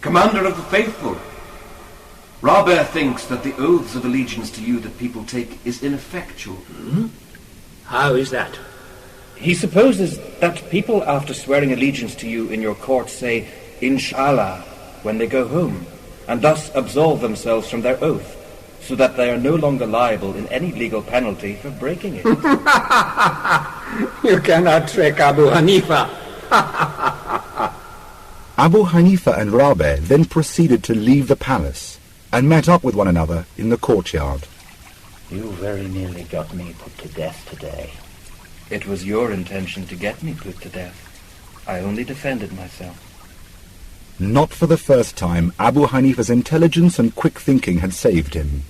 Commander of the faithful, Rabia thinks that the oaths of allegiance to you that people take is ineffectual. How is that? He supposes that people, after swearing allegiance to you in your court, say, Inshallah, when they go home, and thus absolve themselves from their oath, so that they are no longer liable in any legal penalty for breaking it. You cannot trick Abu Hanifa. Abu Hanifa and Rabia then proceeded to leave the palace and met up with one another in the courtyard. You very nearly got me put to death today. It was your intention to get me put to death. I only defended myself. Not for the first time, Abu Hanifa's intelligence and quick thinking had saved him.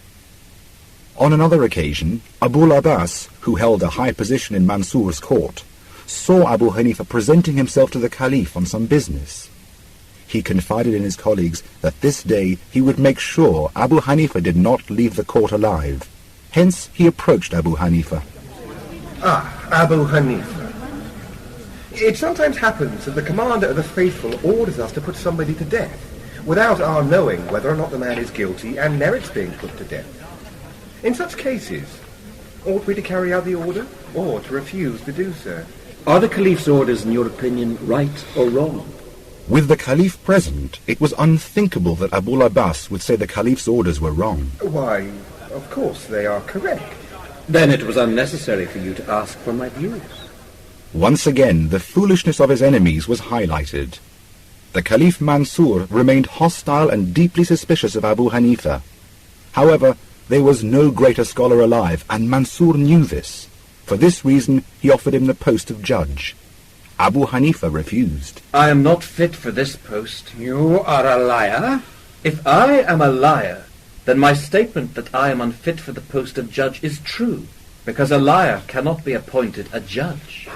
On another occasion, Abul Abbas, who held a high position in Mansur's court, saw Abu Hanifa presenting himself to the Caliph on some business. He confided in his colleagues that this day he would make sure Abu Hanifa did not leave the court alive. Hence, he approached Abu Hanifa. Abu Hanifa. It sometimes happens that the commander of the faithful orders us to put somebody to death, without our knowing whether or not the man is guilty and merits being put to death. In such cases, ought we to carry out the order, or to refuse to do so? Are the Caliph's orders, in your opinion, right or wrong? With the Caliph present, it was unthinkable that Abul Abbas would say the Caliph's orders were wrong. Why, of course they are correct. Then it was unnecessary for you to ask for my views. Once again, the foolishness of his enemies was highlighted. The Caliph Mansur remained hostile and deeply suspicious of Abu Hanifa. However, there was no greater scholar alive, and Mansur knew this. For this reason, he offered him the post of judge. Abu Hanifa refused. I am not fit for this post. You are a liar? If I am a liar, then my statement that I am unfit for the post of judge is true, because a liar cannot be appointed a judge.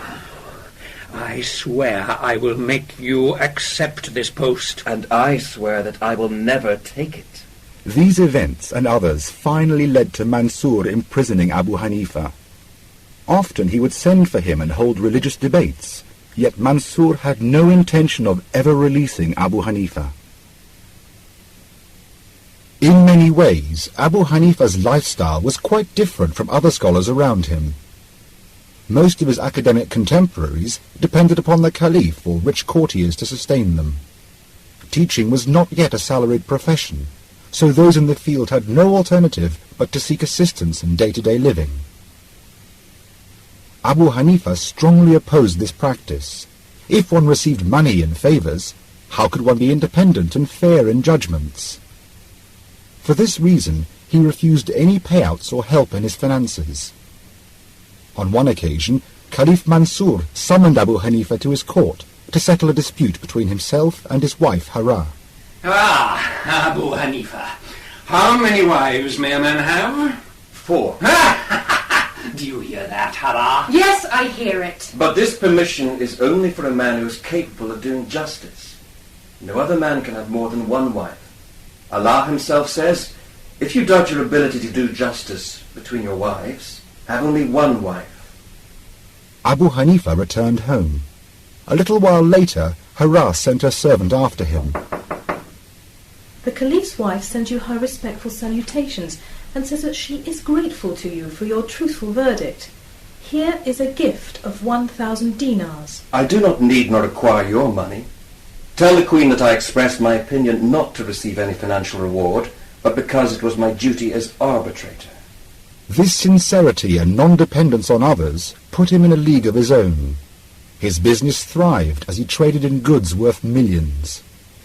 I swear I will make you accept this post. And I swear that I will never take it. These events and others finally led to Mansur imprisoning Abu Hanifa. Often he would send for him and hold religious debates, yet Mansur had no intention of ever releasing Abu Hanifa. In many ways, Abu Hanifa's lifestyle was quite different from other scholars around him. Most of his academic contemporaries depended upon the Caliph or rich courtiers to sustain them. Teaching was not yet a salaried profession, so those in the field had no alternative but to seek assistance in day-to-day living. Abu Hanifa strongly opposed this practice. If one received money and favours, how could one be independent and fair in judgments? For this reason, he refused any payouts or help in his finances. On one occasion, Caliph Mansur summoned Abu Hanifa to his court to settle a dispute between himself and his wife Hara. Abu Hanifa, how many wives may a man have? 4. Do you hear that, Hara? Yes, I hear it. But this permission is only for a man who is capable of doing justice. No other man can have more than one wife. Allah himself says, if you doubt your ability to do justice between your wives, have only one wife. Abu Hanifa returned home. A little while later, Hara sent her servant after him. The Caliph's wife sends you her respectful salutations and says that she is grateful to you for your truthful verdict. Here is a gift of 1,000 dinars. I do not need nor require your money. Tell the Queen that I expressed my opinion not to receive any financial reward, but because it was my duty as arbitrator. This sincerity and non-dependence on others put him in a league of his own. His business thrived as he traded in goods worth millions.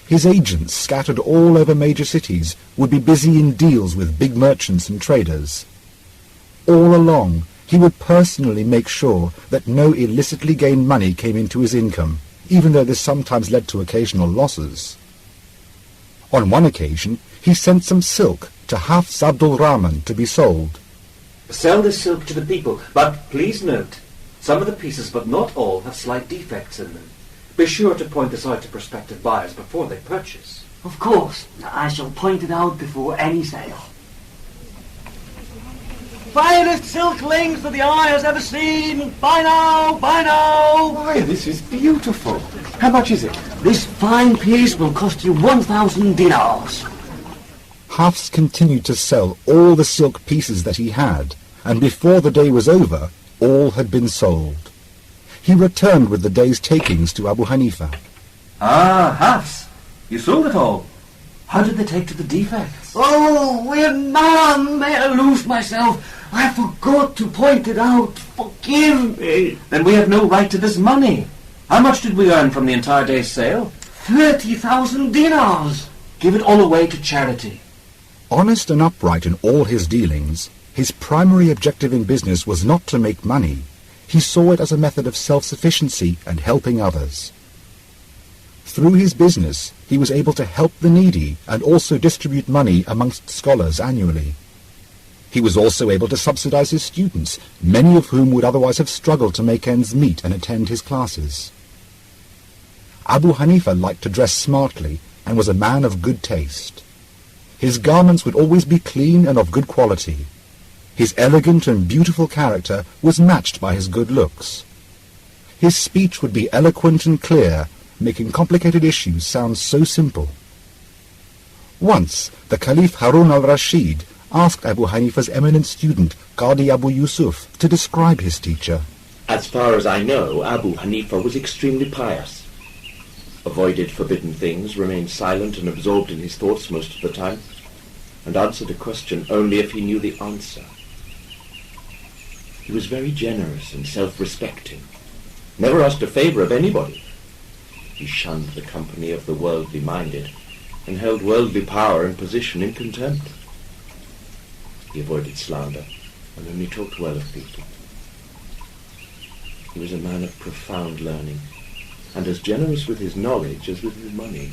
His agents, scattered all over major cities, would be busy in deals with big merchants and traders. All along, he would personally make sure that no illicitly gained money came into his income, even though this sometimes led to occasional losses. On one occasion, he sent some silk to Hafs Abdul Rahman to be sold. Sell this silk to the people, but please note, some of the pieces, but not all, have slight defects in them. Be sure to point this out to prospective buyers before they purchase. Of course, I shall point it out before any sale. finest silk links that the eye has ever seen. Buy now, buy now. Why, this is beautiful. How much is it? This fine piece will cost you 1,000 dinars. Hafs continued to sell all the silk pieces that he had, and before the day was over, all had been sold. He returned with the day's takings to Abu Hanifa. Ah, Hafs, you sold it all. How did they take to the defects? Oh, weird man, may I lose myself. I forgot to point it out. Forgive me. Then we have no right to this money. How much did we earn from the entire day's sale? 30,000 dinars. Give it all away to charity. Honest and upright in all his dealings, his primary objective in business was not to make money. He saw it as a method of self-sufficiency and helping others. Through his business, he was able to help the needy and also distribute money amongst scholars annually. He was also able to subsidize his students, many of whom would otherwise have struggled to make ends meet and attend his classes. Abu Hanifa liked to dress smartly and was a man of good taste. His garments would always be clean and of good quality. His elegant and beautiful character was matched by his good looks. His speech would be eloquent and clear, making complicated issues sound so simple. Once, the Caliph Harun al-Rashid asked Abu Hanifa's eminent student, Qadi Abu Yusuf, to describe his teacher. As far as I know, Abu Hanifa was extremely pious. Avoided forbidden things, remained silent and absorbed in his thoughts most of the time, and answered a question only if he knew the answer. He was very generous and self-respecting, never asked a favor of anybody. He shunned the company of the worldly minded, and held worldly power and position in contempt. He avoided slander, and only talked well of people. He was a man of profound learning, and as generous with his knowledge as with his money.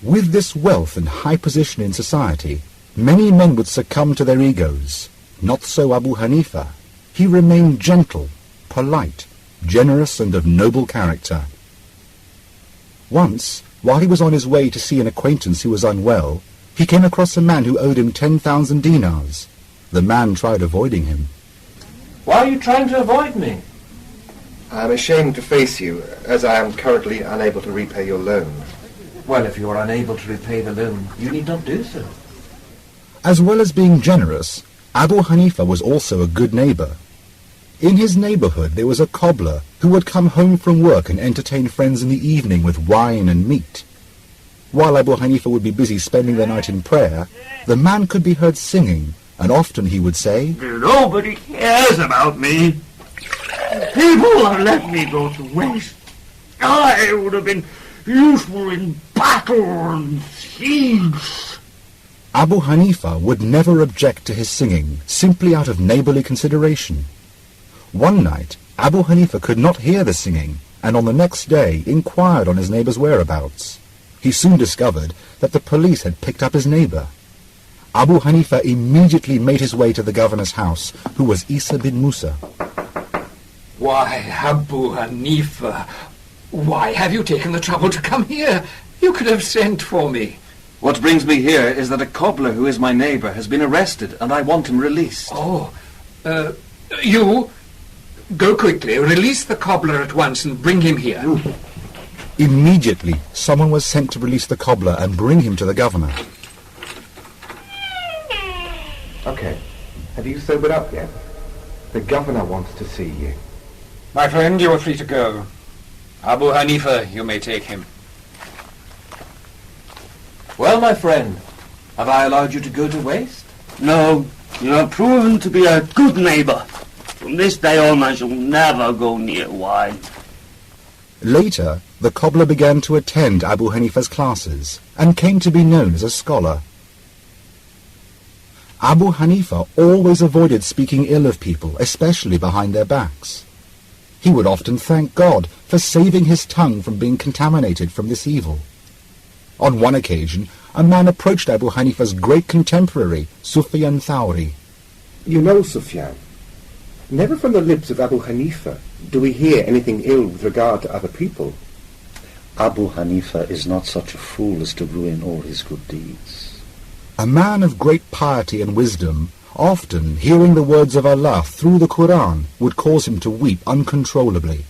With this wealth and high position in society, many men would succumb to their egos. Not so Abu Hanifa. He remained gentle, polite, generous, and of noble character. Once, while he was on his way to see an acquaintance who was unwell, he came across a man who owed him 10,000 dinars. The man tried avoiding him. Why are you trying to avoid me? I am ashamed to face you, as I am currently unable to repay your loan. Well, if you are unable to repay the loan, you need not do so. As well as being generous, Abu Hanifa was also a good neighbor. In his neighborhood there was a cobbler who would come home from work and entertain friends in the evening with wine and meat. While Abu Hanifa would be busy spending the night in prayer, the man could be heard singing, and often he would say, Nobody cares about me. People have let me go to waste. I would have been useful in battle and siege. Abu Hanifa would never object to his singing, simply out of neighborly consideration. One night, Abu Hanifa could not hear the singing, and on the next day inquired on his neighbor's whereabouts. He soon discovered that the police had picked up his neighbor. Abu Hanifa immediately made his way to the governor's house, who was Isa bin Musa. Why, Abu Hanifa, why have you taken the trouble to come here? You could have sent for me. What brings me here is that a cobbler who is my neighbor has been arrested, and I want him released. Oh, you... Go quickly, release the cobbler at once and bring him here. Immediately, someone was sent to release the cobbler and bring him to the governor. Okay. Have you sobered up yet? The governor wants to see you. My friend, you are free to go. Abu Hanifa, you may take him. Well, my friend, have I allowed you to go to waste? No, you have proven to be a good neighbor. From this day on, I shall never go near wine. Later, the cobbler began to attend Abu Hanifa's classes and came to be known as a scholar. Abu Hanifa always avoided speaking ill of people, especially behind their backs. He would often thank God for saving his tongue from being contaminated from this evil. On one occasion, a man approached Abu Hanifa's great contemporary, Sufyan Thawri. You know, Sufyan, never from the lips of Abu Hanifa do we hear anything ill with regard to other people. Abu Hanifa is not such a fool as to ruin all his good deeds. A man of great piety and wisdom, often hearing the words of Allah through the Quran, would cause him to weep uncontrollably.